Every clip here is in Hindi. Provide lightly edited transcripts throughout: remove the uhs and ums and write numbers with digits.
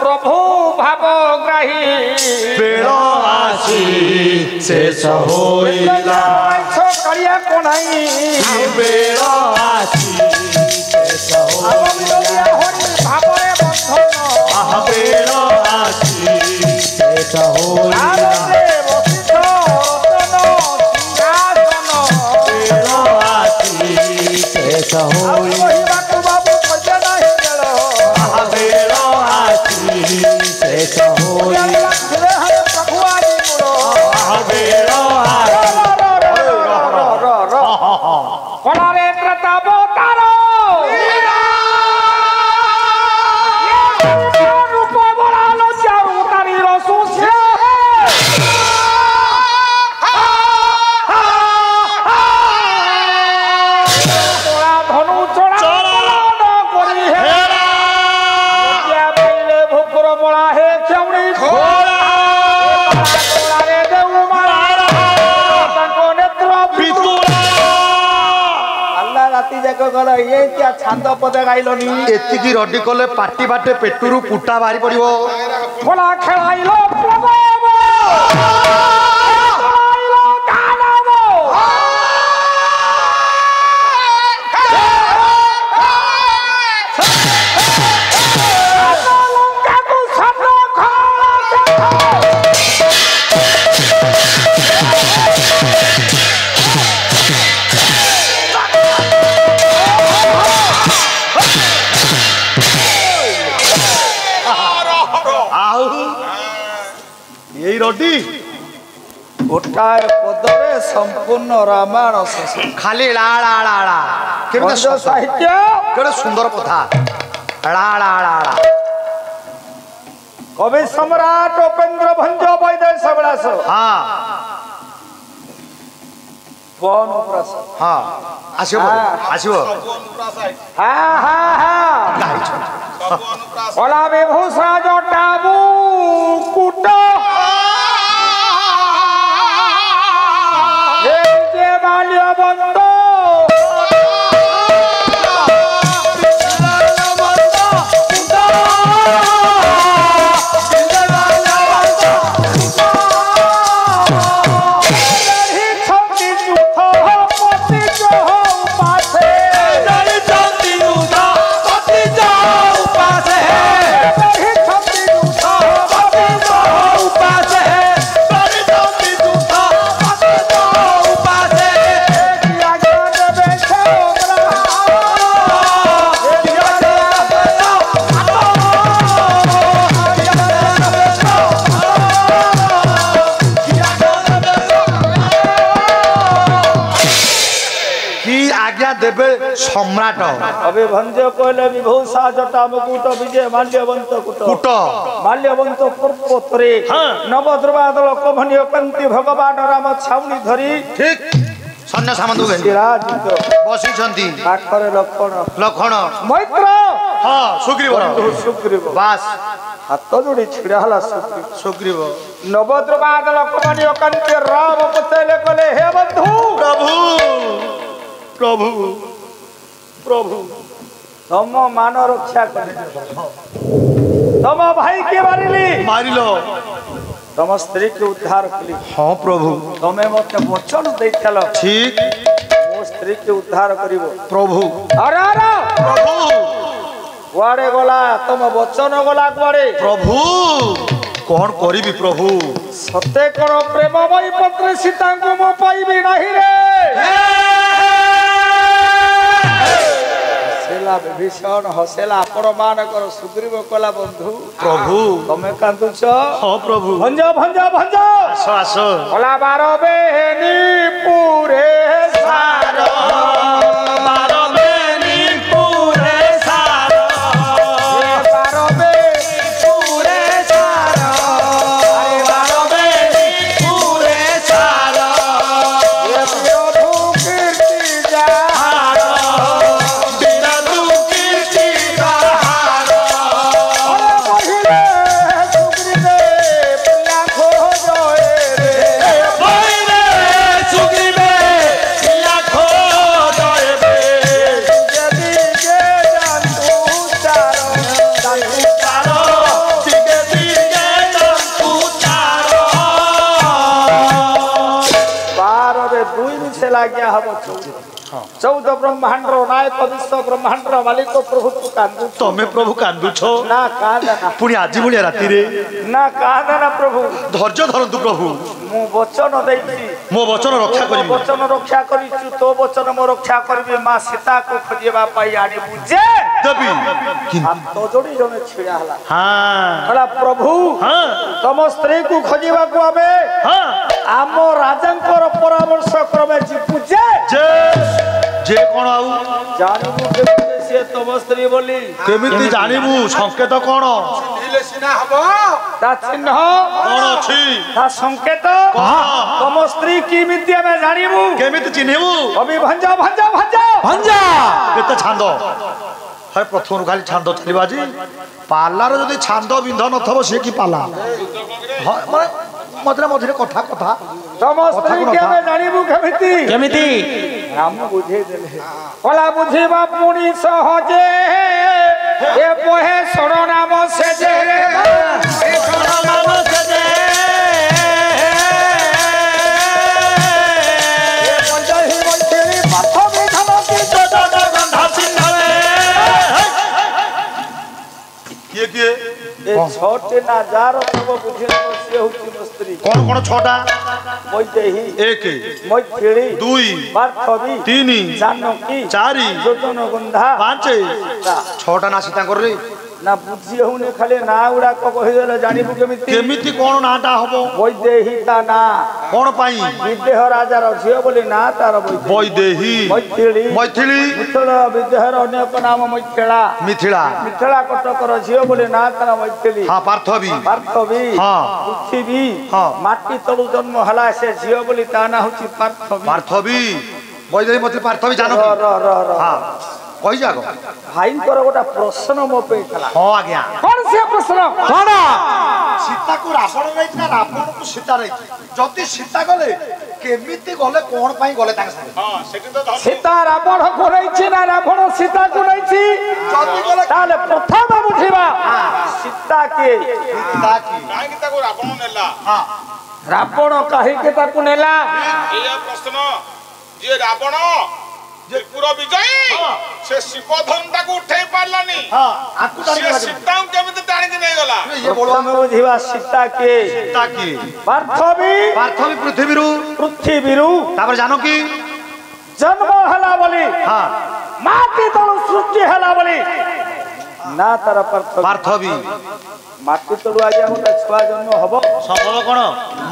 प्रभु भावग्राही बेल आसी शेष होइला करिया कोनाई बेल आसी शेष होइला भावरे बंधन बेल आसी शेष होइला शेष होइला बेल आसी शेष होइला बेल कोणारे प्रताप तारो रूप बड़ालो चारू तारी रसू से तोरा धनु चोड़ा करी है क्या पहले भुकुर बड़ा है चौड़ी कोणारे देव मारा ताको नेत्र राति जाक गल ये क्या छांद पद गाइलनी एतिकी रडी कले पाटी बाटे पेटुरु कुटा बाहरी पड़िबो खोला खेलाइलो प्रभु खेलाइलो गानाबो लंका को सन्नो यही रडी गोटाए पदरे संपूर्ण रामायण शेष खाली ला ला ला ला केते साहित्य केते सुंदर कथा ला ला ला ला कवि सम्राट उपेंद्र भंज वैद्य सबलास हां वन प्रस हां आसिबो आसिबो हां हां हां ओला विभूषा जटाबू कुट ये जे बाल्यवंत देवे सम्राट अभी भंज कहले विभूषा जटा मुकुट विजय माल्यवंत कुट माल्यवंत पूर्वोत्तरे नव द्रुवादल कभनीय कांति भगवान राम छाउनी धरी ठीक सैन्य सामंत सिराज बसी छंती पाखरे लक्षण लक्षण मैत्र हां सुग्रीव सुग्रीव बास हाथ जोड़ी छिड़ा हला सुग्रीव नव द्रुवादल कभनीय कांति राम पतेले कहले हे बंधु प्रभु प्रभु प्रभु तम मान रक्षा कर तम भाई के मारिलो तम स्त्री के उद्धार कली हाँ प्रभु तमे मते वचन देथल ठीक मो स्त्री के उद्धार करिवो प्रभु अरे अरे प्रभु कुआड़े गला तम वचन गला कुआड़े प्रभु कौन करिबी प्रभु सत्य कर प्रेममयी पत्नी सीता को मो पाइबी नहीं रे हसेला विभीषण हसेला अपमान कर सुग्रीव कला बंधु प्रभु तमे कांदुछ हाँ प्रभु भंज भंज भंज आसो आसो कला बार बेनी पूरे सारो हब 14 ब्रह्मांड नायक विश्व ब्रह्मांड मालिक प्रभु तू कांदु तमे प्रभु कांदु छो ना कांदना पुणी आज भलिया राति रे ना कांदना प्रभु धैर्य धरतु प्रभु मु वचन देछि मो वचन रक्षा करिबी वचन रक्षा करिछु तो वचन मो रक्षा करबे मां सीता को खोजेबा पाई आनी बुझे देबी तो जोड़ी जने छिड़ा हला हां हला प्रभु हां तम स्त्री को खोजेबा को आबे हां आम राजंकर परामर्श क्रमे जिपुजे जे कोन आउ जानबु केमिति से तम स्त्री बोली केमिति जानिबु संकेत कोन दिले सिना हबो ता चिन्ह कोन अछि ता संकेत तम स्त्री केमिति हमें जानिबु केमिति चिन्हिबु अभी भंजा भंजा भंजा भंजा केते छांद हर प्रथम खाली छांद छलिबाजी पालार जदी छांद बिंध नथबो से की पाला माने मधुरे मधुरे कथा कथा तम स्त्री के हमें जानिबु केमिति राम बुझे देले कला बुझेबा पुणी सहजे ए पोहे सर नाम से जे ए सर नाम से जे ए पंजहि मंथली पाथ विधम की जजन गंधा चिन्हवे के ए छोटे ना जार सब बुझे से होती स्त्री कोन कोन छोटा मोइतेही एक मोइथिली दुई बारथबी तीन जानकी चारि जोजन गंधा पांच छोटा ना सीता करले ना बुझी होने खाली ना उड़ा को कहि देले जानिबु केमिति केमिति कोन नाटा हबो मोइतेही ता ना कोन पाई विदेह राजार झियो बोली ना तार वैदेही मैथिली मैथिली मिथिल विदेहर अनेक नाम मैथिला मिथिला मिथिला कटकर झियो बोली ना तार मैथिली हां पार्थवी पार्थवी हां पृथ्वी हां माटी तळु जन्म हला से झियो बोली ता ना होची पार्थवी पार्थवी वैदेही मतलब पार्थवी जानो हां कहि जागो भाईंकर गोटा प्रश्न मो पे थला हां आज्ञा कोन से प्रश्न कोन सीता को रावण रही ना रावण को सीता रही जति सीता गले केमिति गले कोन पाई गले ताके संगे हां सेठी तो सीता रावण को रही छी ना रावण सीता को रही छी जति गले ताले प्रथम बुझिबा सीता के काहे कि ताको रावण नेला हां रावण काहे के ताकू नेला एया प्रश्न जे रावण त्रिपुर विजयी से शिवधनुटा को उठै पारलानी हां आकु तारी से सीता केमिति टाणी के नै गला ये बोलवा प्रथम बुझिबा सीता के पार्थवी पृथ्वीरु तापर जानो की जन्म हला बोली हां माटी तळु सृष्टि हला बोली ना तार पार्थवी माटी तळु आजिया गोटा छुआ जन्म हबो संभव कोन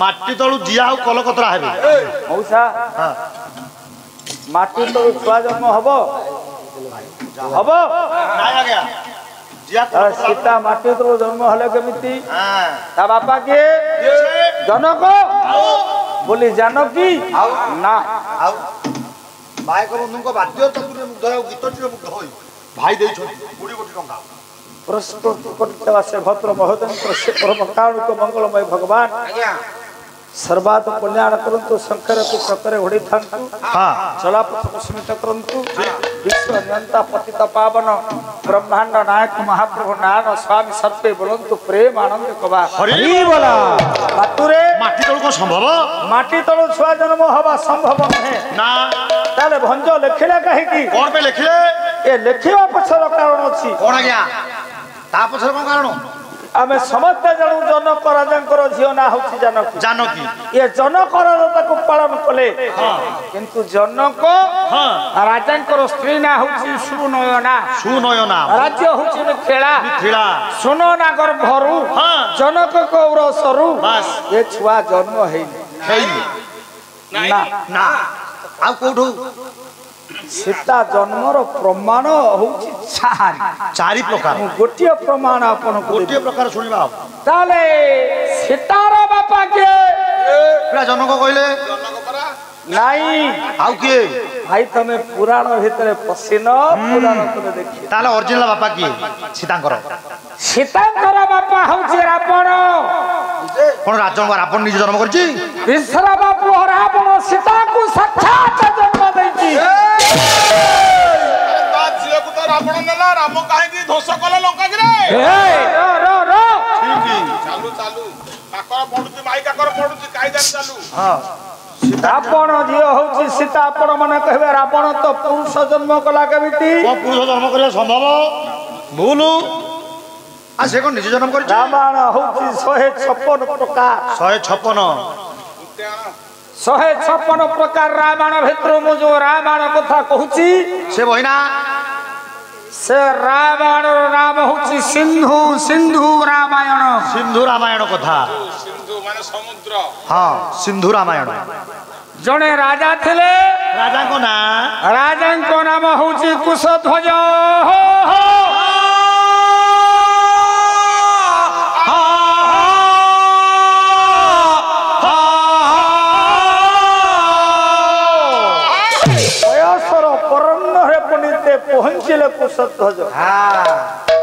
माटी तळु जिया आ कलकतरा हेबे मौसा हां माटी तळु छुआ जन्म हबो हबो नाय आ गया जिया सीता माटी तळु जन्म हले केमिति हां ता बापा के जनक बोली जानकी ना आउ मायक बंधु को बाध्य चतुर मुग्ध गीत टिरे मुग्ध होई भाई देइ छोटी 20 कोटी टंका प्रस्तुत करतेवा से भद्र महोदय से परम कारुणिक मंगलमय भगवान आज्ञा सर्वात कल्याण करंतु शंकर को चक्रे घोड़ी थांतु हां चलापथ कुसुमित करंतु विश्व नियंता पतित पावन ब्रह्मांड नायक महाप्रभु नारायण स्वामी सर्वे बोलंतु प्रेम आनंद कबा हरि बोला मातुरे माटी तळु को संभव माटी तळु छुआ जन्म हवा संभव नहे ना ताले भंज लेखिला काहे की कोन पे लिखले ए लेखिवा पछर कारण अछि कोन आज्ञा ता पछर कोन कारण आमे समस्त जनू जनक राजंकर झियो ना होछि जानकी जानकी ये जनक राजा को पालन कले किंतु जनक राजंकर स्त्री ना होछि सुनयना राज्य होछि खेला सुनो ना गर्भरू जनक कौर सरु बस ये छुआ जन्म हेई ना ना आ कोठो सीता जन्मर प्रमाण होछि चारि प्रकार गोटिए प्रमाण अपन गोटिए प्रकार सुनिबा ताले सीतार बापा के पूरा जनक कहले जनक परा नहीं आउ के भाई तमे पुराण भितर पसिन पुराण करे देखि ताले ओरिजिनल बापा की सीतांकर बापा होछि रावण कोन राजन रावण निज जन्म करछि विश्रा बापू रावण सीता को साक्षात जन्म दैछि ता झियो को तो रावण नेला राम काहे कि ध्वंस कला लंका गिरे रो चालू काकर पडुची माई काकर पडुची कायदा चालू हां रावण झी हूँ सीता आपण मैंने कहे रावण तो पुरुष जन्म कला केमिति पुरुष जन्म करवा संभव भूल आ से को निज जन्म कर रावण हूँ 156 प्रकार 156 प्रकार रावण भितर मु जो रावण कथा कहूची से बहिना से रावण नाम हूँ सिंधु सिंधु रामायण कथा सिंधु माने समुद्र हाँ सिंधु रामायण जड़े राजा थिले राजा को नाम हूँ कुशध्वज पहुंचले कुशध्वज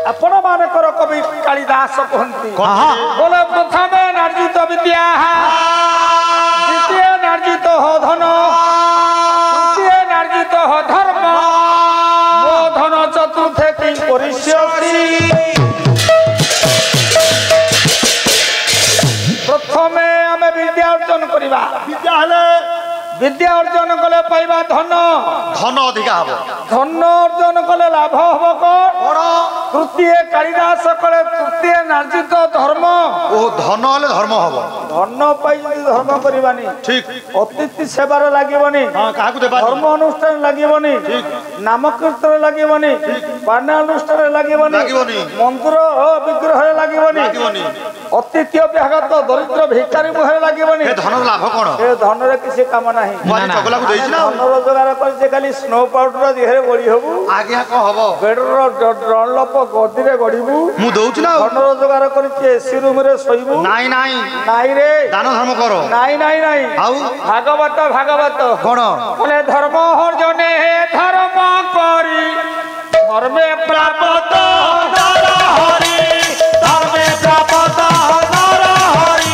आपण मानकर कवि कालिदास कहती बोले प्रथमे नार्जित विद्या द्वितीय नार्जित हो धन तृतीय नार्जित हो धर्म मो धन चतुर्थे की परिष्यति प्रथमे आमे विद्या अर्जन करिबा विद्या अर्जन कले पाइबा धन धन अधिका हम धन अर्जन कले लाभ हम कौन तृतीय कालिदास कले तृतीय नार्जित धर्म ओ धन हेले धर्म हम धन पाई धर्म करवानी ठीक अतिथि सेवार लगे धर्म अनुष्ठान लगे नाम कीर्तन लगे पान अनुष्ठान लगे मंदिर विग्रह लगे अतिथि अभ्यागत दरिद्र भिकारी मुहर लगे धन लाभ कौन धन किसी काम ना रोजगार कर स्नो पाउडर देहरे गड़ी हबू आगे कौन हम बेडर डनलप गदी रे गड़बू मु दउछ ना धन रोजगार कर एसी रूम रे सोइबू नाई नाई नाई रे दान धर्म करो नाई नाई नाई आउ भागवत भागवत कौन बोले धर्म अर्जने धर्म करी धर्मे प्राप्त नर हरि धर्मे प्राप्त नर हरि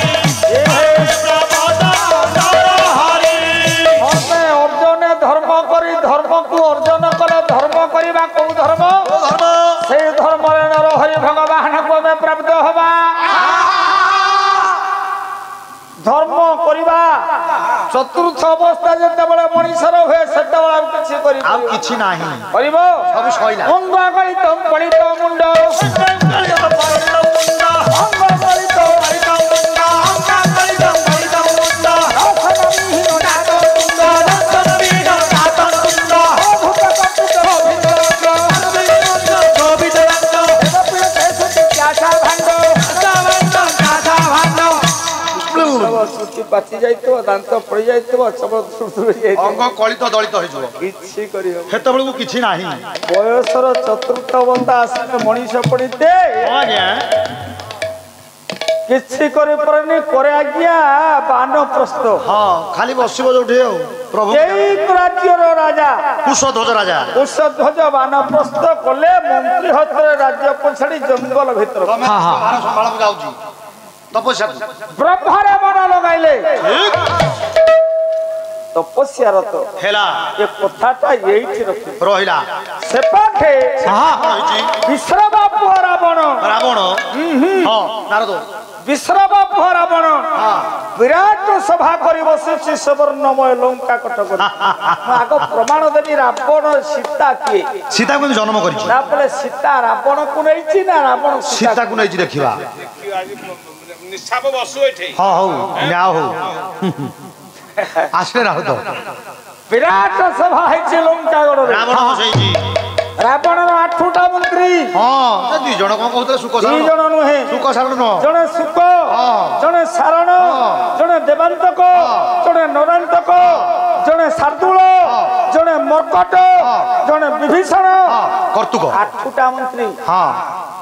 धर्म करी धर्म को अर्जन कले धर्म करवा कौ धर्म से धर्म नर हरि भगवान को में प्राप्त हवा धर्म करवा चतुर्थ अवस्था जते बळे मनीषर होए सेते बळे किछि करि आ किछि नाही करबो सब सइला अंग गलित पलित मुंड पाची जाइतो दांत पड़ी जाइतो सब अंग कलित दलित हो जइबो किछि करियो हेते बेलू किछि नाही बयसर चतुर्थ अवस्था आसे मनीष पड़िते आज्ञा किछि करे परनी करे आज्ञा बानप्रस्थ हां खाली बसिबो जोठी हो प्रभु एई राज्यर राजा कुशध्वज बानप्रस्थ कले मंत्री हतरे राज्य पछाड़ी जंगल भीतर हां हां संभाळ जाउची तपस्या ब्रह्मारे मन लगाइले तपस्या रत हेला ये कथाटा एठी रखि रहिला से पाखे हां विश्रवा पुआ रावण हां नारद विश्रवा पुआ रावण विराट सभा करी बसिछि सुवर्णमय लंका कटक आगो प्रमाण देबी रावण सीता के सीता को जन्म करिछि ना बोले सीता रावण को नैछि ना रावण सीता को नैछि देखिबा निशाब बसु एठे हां हो न्या हो आसले राहु तो विराट सभा है लंका गड़ रावण हसैछि रावण 8टा मंत्री हां दी जण कोन कहते सुख सारण दी जण नुहे सुख सारण न जणे सुख जणे सारण जणे देवांतक जणे नरांतक जणे शार्दूल जणे मर्कट जणे विभीषण कर्तुक 8टा मंत्री हां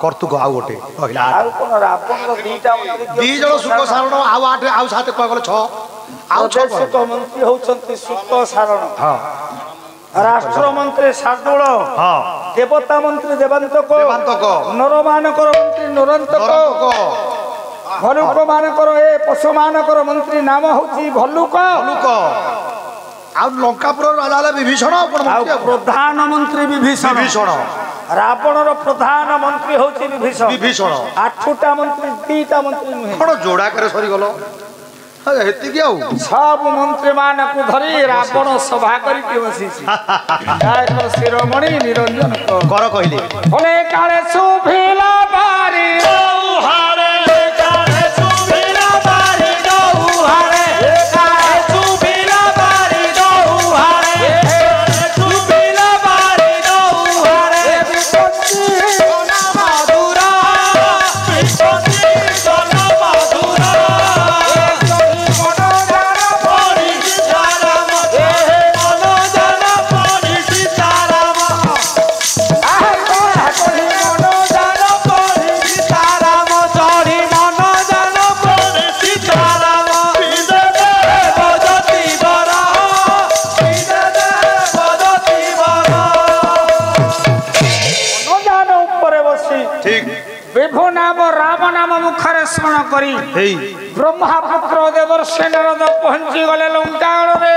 कर्तुक आउ गोटे कहिला आउ कोन रावण 2टा मंत्री दी जण सुख सारण आउ 8 आउ 7 कह गले 6 आउ 6 सुख मंत्री होचंती सुख सारण हां राष्ट्र मंत्री शार्दूल हां देवता मंत्री देवांतक नर मानकर मंत्री नरांतक भलुक मानकर ए पशु मानकर मंत्री नाम होची भलुक आ लंकापुर राजा विभीषण प्रधानमंत्री विभीषण रावणर प्रधानमंत्री होची विभीषण 8टा मंत्री 2टा मंत्री नुहे कोन जोड़ा करे सरी गलो हेती के आउ सब मंत्री मान को धरी रावण सभा करी के बसी गायक शिरोमणि निरंजन कर कहले बोले काले सुभिला बारी हारे काले सुभिला बारी हारे काले सुभिला बारी हारे सुभिला बारी हारे विपत्ति सोना माधुरा विपत्ति सोना माधुरा विभु नाम राम नाम मुखरे स्मरण करी ब्रह्मपुत्र देवर्षि नारद पहुंची गले लंकागढ़ रे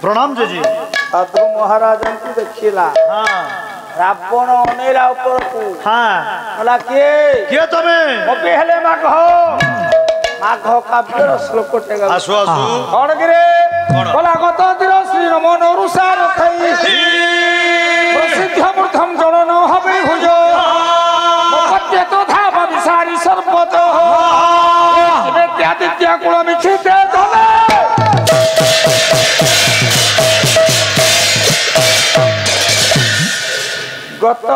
प्रणाम जी साधु महाराज को देखिला रावण अनेरा ऊपर को बोला के तमे कपि हेले माघ काव्यर श्लोक टेगा आसु आसु कौन गिरे बोला गत दिन श्री नमन अनुसार थई प्रसिद्ध मूर्धम जड़न हबे भुज पत्य तो धाम विसारी सर्पत इत्यादित्य कुल मिछिते धने गत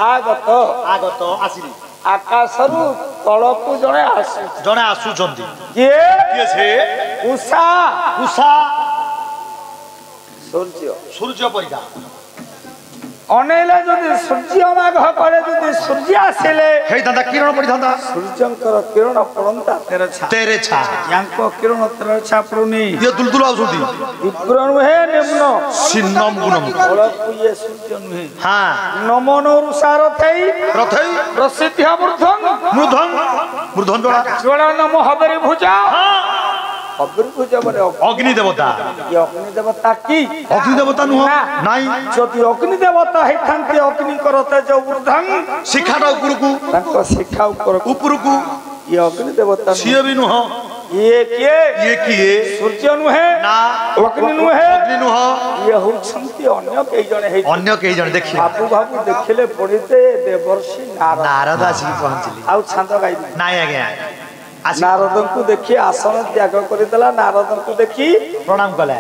आगत आसिली आकाशरू तलकू जड़े आसुचंती किए छे उषा उषा सूर्य परिका अनेले जदि सूर्य माघ करे जदि सूर्य आसिले हे दादा किरण पड़ी थांदा सूर्यंकर किरण पड़ंता तेरे छा यांको किरण तेरे छा परुनी ये दुलदुल आउसुदी विप्र नुहे निम्न सिन्नम गुणम तलकू ये सूर्य नुहे हां नमन अनुसार रथई प्रसिद्ध मूर्धन जोड़ा नम हबरी भुजा अग्नि देवता अग्नि देवता की अग्नि देवता नुह नाई जदि अग्नि देवता हेथांते अग्नि करते जो ऊर्ध्वं शिखाटा उपरकू तांको शिखा उपरकू ये अग्नि देवता सिए भी नुह ये किए सूर्य नुहे ना अग्नि नुह ये होछंती अन्य कई जने देखि बाबू देखिले पड़िते देवर्षि नारद आसी पहुंचली आउ छंद गाई नाई आज्ञा नारद को देखी आसन त्याग करदेला नारद को देखी प्रणाम कला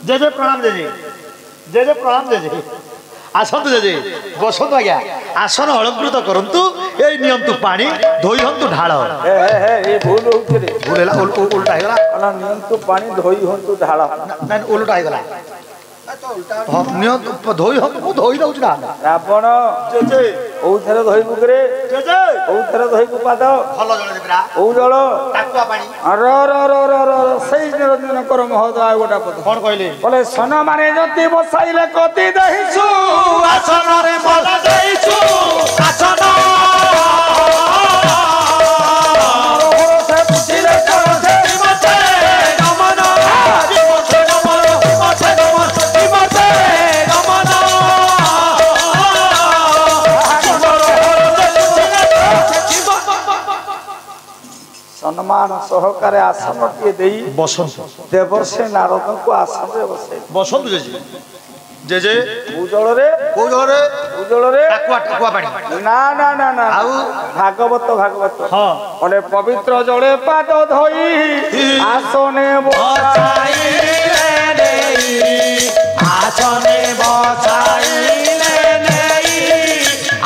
जे प्रणाम जे प्रणाम जे आसतु जे बसतु आज्ञा आसन अलंकृत करंतु ए नियंतु पानी धोई हंतु ढाळ ए भूल होउछ रे भूल हैला उल्टा हैगला अला नियंतु पानी धोई हंतु ढाळ ना उल्टा हैगला नियंतु धोई हंतु धोई दउछ ढाळ रावण जे ओथरे धोई बुकरे जे ओथरे धोई को पाद भलो जळ देबरा ओ जळ टाकुआ पानी र सही निरंजन कर महोदय गोटा पद कोन कहले बोले सन माने जति बसाइले कति दहिसु आसन रे बल दहिसु आसन से पुछिले करसे मते नमन मते नमन मते नमन सम्मान सहकारे आसन के देई बसंत देवर्षि नारद को आसन रे बसे बसंत जे उजल रे टाकुआ पानी ना ना ना ना आउ भागवत हां बोले पवित्र जले पाद धोई आसने बसाई रे देई आसने बसाई रे देई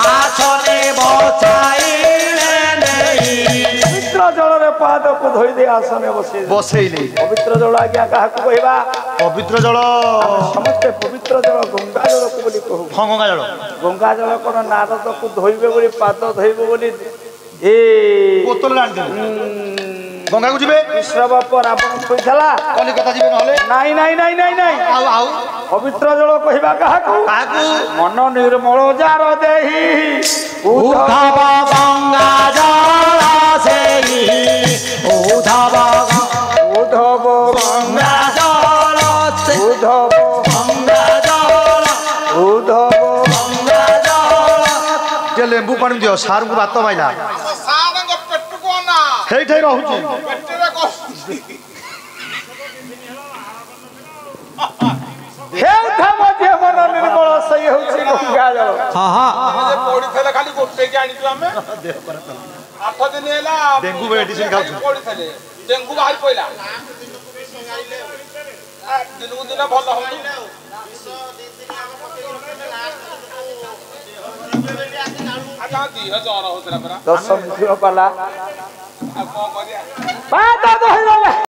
आसने बसाई रे देई पवित्र जल पाद को धोई दे आसने बसैले पवित्र जल आज्ञा कहा को कहबा पवित्र जल समस्त पवित्र जल गंगा जल को बोली कहू गंगा जल कोन नारद को धोइबे बोली पाद धोइबे बोली ए बोतल लान गंगा को जिबे विश्रव पर आपण कइथला कलिकता जिबे नहले नाही नाही नाही नाही नाही आउ पवित्र जल कहबा कहा को मन निर्मल जार देही उद्धव गंगा जल सेही उद्धव गंगा जल उद्धव गंगा जल उद्धव गंगा जल जे लेंबू पानी दियो सार को बात माइला सारंग ସେଇଠି ରହୁଛି ପେଟରେ କଷୁଛି ହେଉଥାମ ଯେ ମନ ନିର୍ମଳ ସେଇ ହେଉଛି ଗଙ୍ଗା ଜଳ। ଯେ ପଡିଥିଲେ ଖାଲି ଗୋଟେକି ଆଣିଛୁ ଆମେ 8 ଦିନ ହେଲା ଡେଙ୍ଗୁ ମେଡିସିନ ଖାଉଛୁ ପଡିଥିଲେ ଡେଙ୍ଗୁ ବାହାରି ପଇଲା ଦିନକୁ ଦିନ ଭଲ ହଉନି ଦିହ ଜର ହଉଥିଲା ପରା 10 ମିନିଟ ପାଲା ଆଉ କଣ କରିବା